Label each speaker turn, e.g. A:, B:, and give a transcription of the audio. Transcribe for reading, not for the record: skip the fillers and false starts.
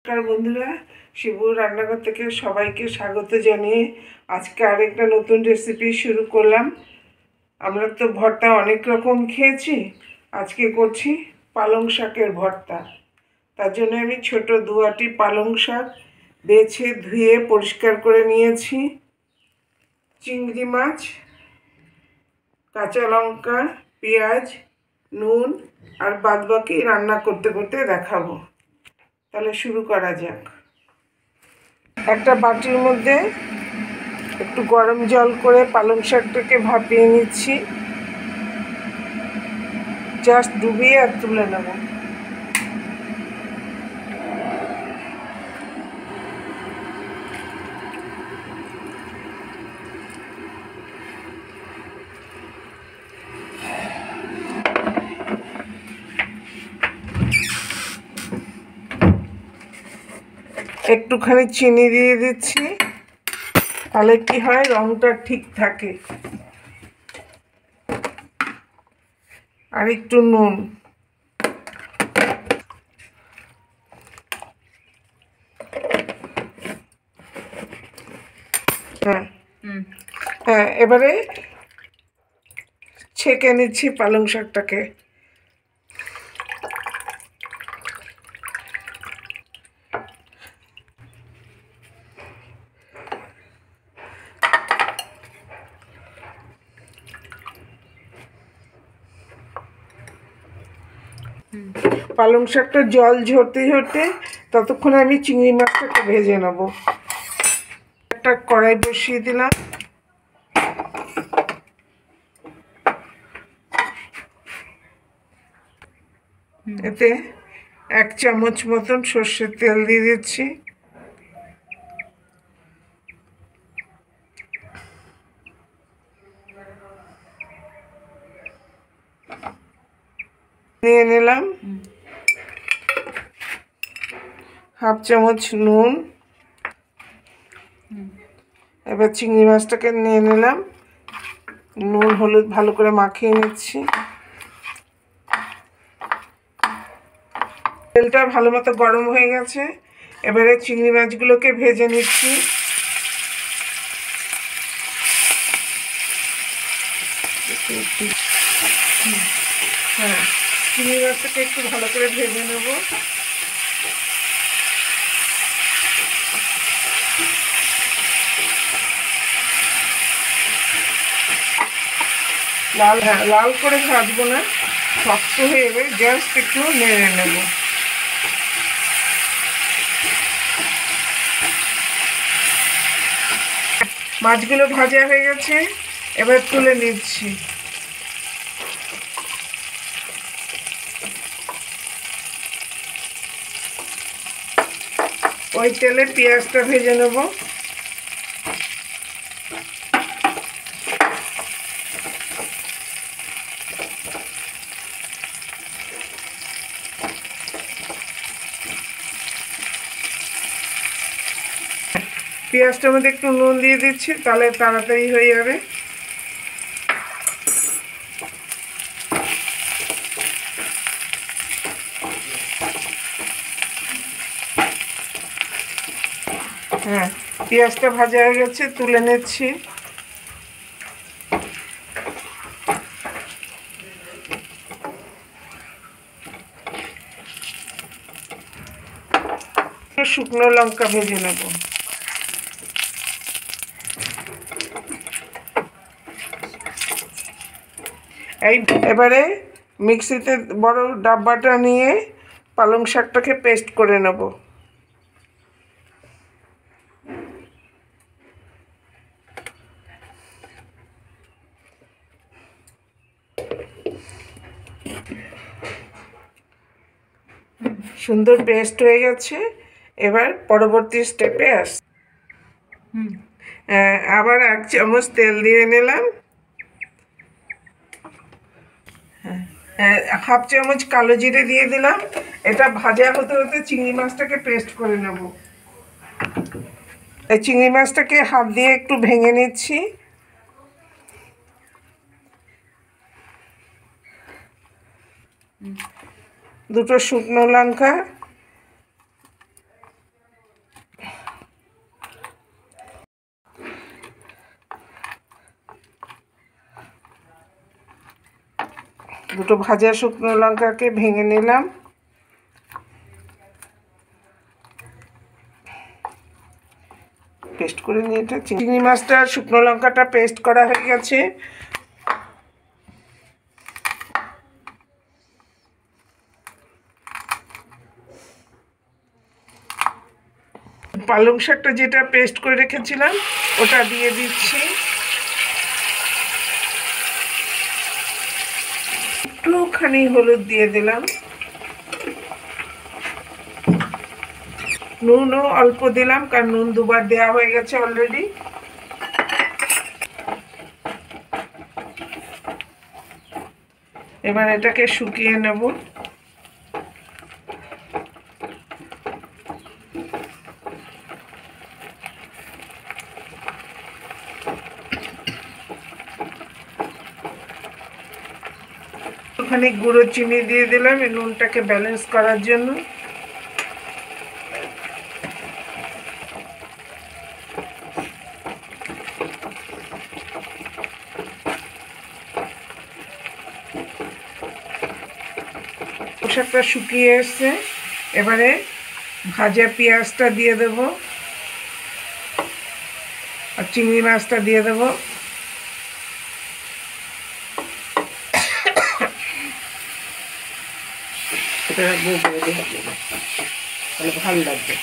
A: নমস্কার বন্ধুরা, শিবুর রান্নাঘর থেকে সবাইকে স্বাগত জানিয়ে আজকে আরেকটা নতুন রেসিপি শুরু করলাম। আমরা তো ভর্তা অনেক রকম খেয়েছি, আজকে করছি পালং শাকের ভর্তা। তার জন্য আমি ছোট দুয়াটি পালং শাক বেছে ধুয়ে পরিষ্কার করে নিয়েছি। চিংড়ি মাছ, কাঁচা লঙ্কা, পেঁয়াজ, নুন আর বাদবাকি রান্না করতে করতে দেখাবো। তাহলে শুরু করা যাক। একটা বাটির মধ্যে একটু গরম জল করে পালং শাকটাকে ভাপিয়ে নিচ্ছি, জাস্ট ডুবিয়ে আর তুলে নেব। একটুখানি চিনি দিয়ে দিচ্ছি, তাহলে কি হয়, রংটা ঠিক থাকে। আর একটু নুন। হ্যাঁ, এবারে ছেঁকে নিচ্ছি পালং শাকটাকে। পালং শাকটা জল ঝরতে ঝরতে ততক্ষণে আমি চিংড়ি মাছটাকে ভেজে নেব। একটা কড়াই বসিয়ে দিলাম, এতে 1 চামচ মতন সর্ষের তেল দিয়ে দিচ্ছি। নিয়ে নিলাম 1/2 চামচ নুন। এবার চিংড়ি মাছটাকে নিয়ে নিলাম, নুন হলুদ ভালো করে মাখিয়ে নিচ্ছি। তেলটা ভালো মতো গরম হয়ে গেছে, এবারে চিংড়ি মাছগুলোকে ভেজে নিচ্ছি। হ্যাঁ, চিংড়ি মাছটাকে একটু ভালো করে ভেজে নেব। লাল করে ভাজবো না, শক্ত হয়ে যাবে, জাস্ট একটু নেড়ে নেব। মাছগুলো ভাজা হয়ে গেছে, এবার তুলে নিচ্ছি। ওই তেলে পেঁয়াজটা ভেজে নেব। পেঁয়াজটার মধ্যে একটু নুন দিয়ে দিচ্ছি, তাহলে তাড়াতাড়ি হয়ে যাবে। হ্যাঁ, পেঁয়াজটা ভাজা হয়ে গেছে, তুলে নিচ্ছি। শুকনো লঙ্কা ভেজে নেব। এবারে মিক্সিতে বড় ডাব্বাটা নিয়ে পালং শাকটাকে পেস্ট করে নেব। সুন্দর পেস্ট হয়ে গেছে, এবার পরবর্তী স্টেপে আবার 1 চামচ তেল দিয়ে নিলাম। 1/2 চামচ কালো জিরে দিয়ে দিলাম। এটা ভাজা হতে হতে চিংড়ি মাছটাকে পেস্ট করে নেব। এই চিংড়ি মাছটাকে হাত দিয়ে একটু ভেঙে নিচ্ছি। দুটো শুকনো লঙ্কা, দুটো ভাজা শুকনো লঙ্কাকে ভেঙে নিলাম। পেস্ট করে নিয়ে এটা চিংড়ি মাছটা শুকনো লঙ্কাটা পেস্ট করা হয়ে গেছে। পালং শাকটা যেটা পেস্ট করে রেখেছিলাম ওটা দিয়ে দিচ্ছি। একটুখানি হলুদ দিয়ে দিলাম, নুনও অল্প দিলাম কারণ নুন দুবার দেওয়া হয়ে গেছে অলরেডি। এবার এটাকে শুকিয়ে নেব। ওখানে গুঁড়ো চিনি দিয়ে দিলাম এই নুনটাকে ব্যালেন্স করার জন্য। পোশাকটা শুকিয়ে এসছে, এবারে ভাজা পেঁয়াজটা দিয়ে দেব আর চিংড়ি মাছটা দিয়ে দেব। এটা তাহলে ভালো লাগবে।